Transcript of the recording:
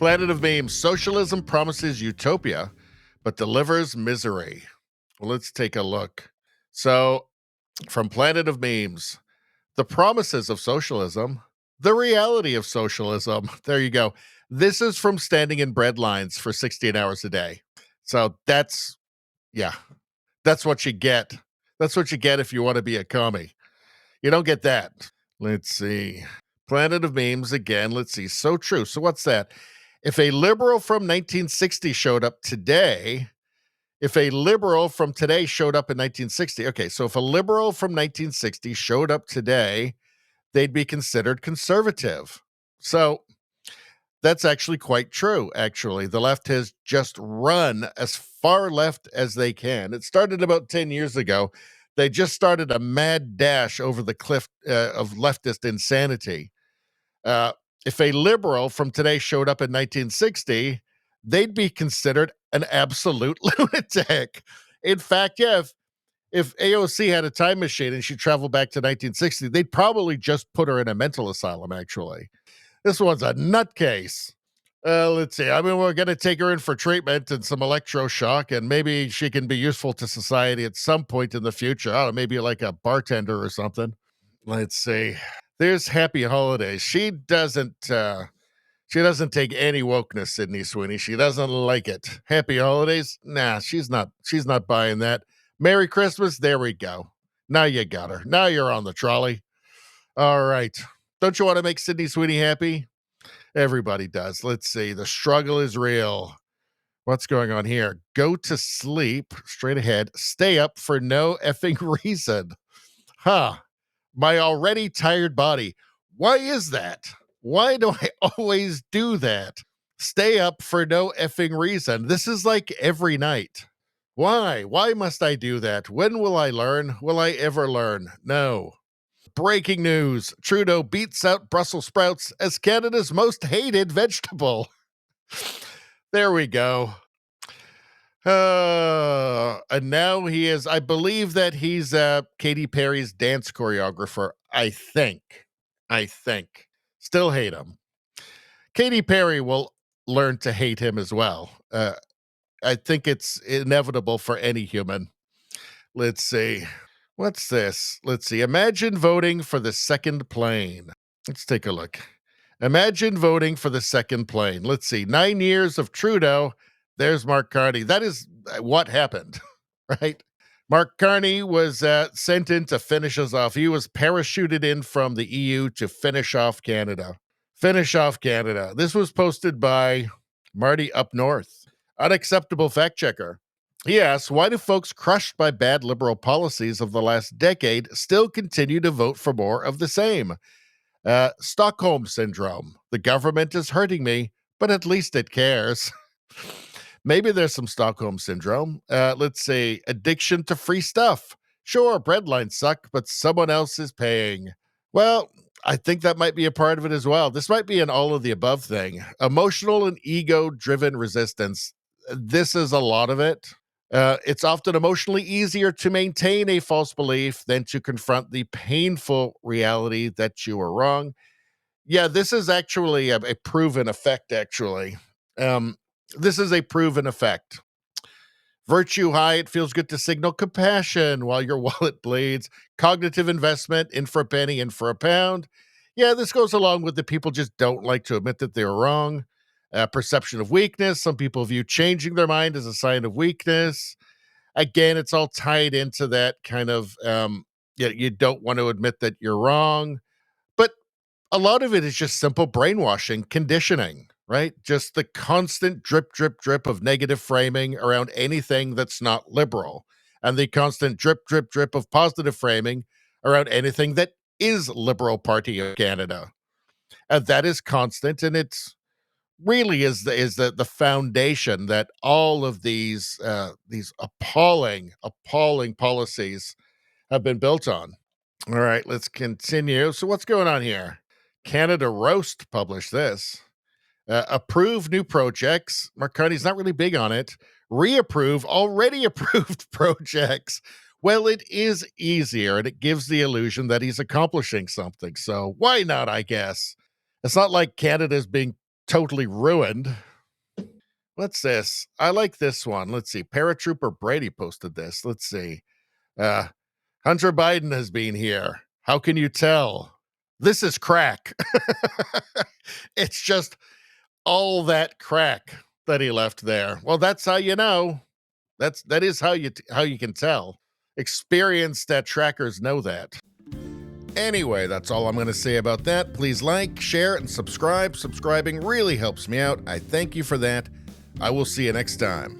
Planet of Memes. Socialism promises utopia, but delivers misery. Well, let's take a look. So, from Planet of Memes, the promises of socialism, the reality of socialism. There you go. This is from standing in bread lines for 16 hours a day. So yeah, that's what you get. That's what you get if you want to be a commie. You don't get that. Let's see. Planet of Memes again. Let's see. So true. So what's that? If a liberal from 1960 showed up today, if a liberal from today showed up in 1960, okay, so if a liberal from 1960 showed up today, they'd be considered conservative. So that's actually quite true, actually. The left has just run as far left as they can. It started about 10 years ago. They just started a mad dash over the cliff of leftist insanity. Uh, if a liberal from today showed up in 1960, they'd be considered an absolute lunatic. In fact, yeah, if AOC had a time machine and she traveled back to 1960, they'd probably just put her in a mental asylum, actually. This one's a nutcase. Let's see. I mean, we're going to take her in for treatment and some electroshock, and maybe she can be useful to society at some point in the future. I don't know, maybe like a bartender or something. Let's see. There's Happy Holidays. She doesn't take any wokeness, Sydney Sweeney. She doesn't like it. Happy Holidays? Nah, she's not buying that. Merry Christmas. There we go. Now you got her. Now you're on the trolley. All right. Don't you want to make Sydney Sweeney happy? Everybody does. Let's see. The struggle is real. What's going on here? Go to sleep. Straight ahead. Stay up for no effing reason. Huh. My already tired body. Why is that? Why do I always do that? Stay up for no effing reason. This is like every night. Why? Why must I do that? When will I learn? Will I ever learn? No. Breaking news. Trudeau beats out Brussels sprouts as Canada's most hated vegetable. There we go. And now he is, I believe that he's Katy Perry's dance choreographer. I think. Still hate him. Katy Perry will learn to hate him as well. I think it's inevitable for any human. Let's see. What's this? Let's see. Imagine voting for the second plane. Let's take a look. Imagine voting for the second plane. Let's see. 9 years of Trudeau. There's Mark Carney. That is what happened, right? Mark Carney was sent in to finish us off. He was parachuted in from the EU to finish off Canada. This was posted by Marty Up North. Unacceptable fact checker. He asks, why do folks crushed by bad liberal policies of the last decade still continue to vote for more of the same? Stockholm syndrome. The government is hurting me, but at least it cares. Maybe there's some Stockholm syndrome. Let's say addiction to free stuff. Sure, breadlines suck, but someone else is paying. Well, I think that might be a part of it as well. This might be an all of the above thing. Emotional and ego-driven resistance. This is a lot of it. It's often emotionally easier to maintain a false belief than to confront the painful reality that you are wrong. Yeah, this is actually a proven effect, actually. This is a proven effect. Virtue high, it feels good to signal compassion while your wallet bleeds. Cognitive investment, in for a penny, in for a pound. Yeah, this goes along with the people just don't like to admit that they're wrong. Perception of weakness. Some people view changing their mind as a sign of weakness. Again, it's all tied into that kind of, you don't want to admit that you're wrong. But a lot of it is just simple brainwashing, conditioning, right? Just the constant drip, drip, drip of negative framing around anything that's not liberal, and the constant drip, drip, drip of positive framing around anything that is Liberal Party of Canada. And that is constant, and it's really is the foundation that all of these appalling policies have been built on. All right, let's continue. So what's going on here? Canada Roast published this. Approve new projects. Mark Carney's not really big on it. Reapprove already approved projects. Well, it is easier, and it gives the illusion that he's accomplishing something. So why not, I guess? It's not like Canada's being totally ruined. What's this? I like this one. Let's see. Paratrooper Brady posted this. Let's see. Uh, Hunter Biden has been here. How can you tell? This is crack. It's just all that crack that he left there. Well, that's how you know. That is how you can tell. Experienced trackers know that. Anyway, that's all I'm going to say about that. Please like, share, and subscribe. Subscribing really helps me out. I thank you for that. I will see you next time.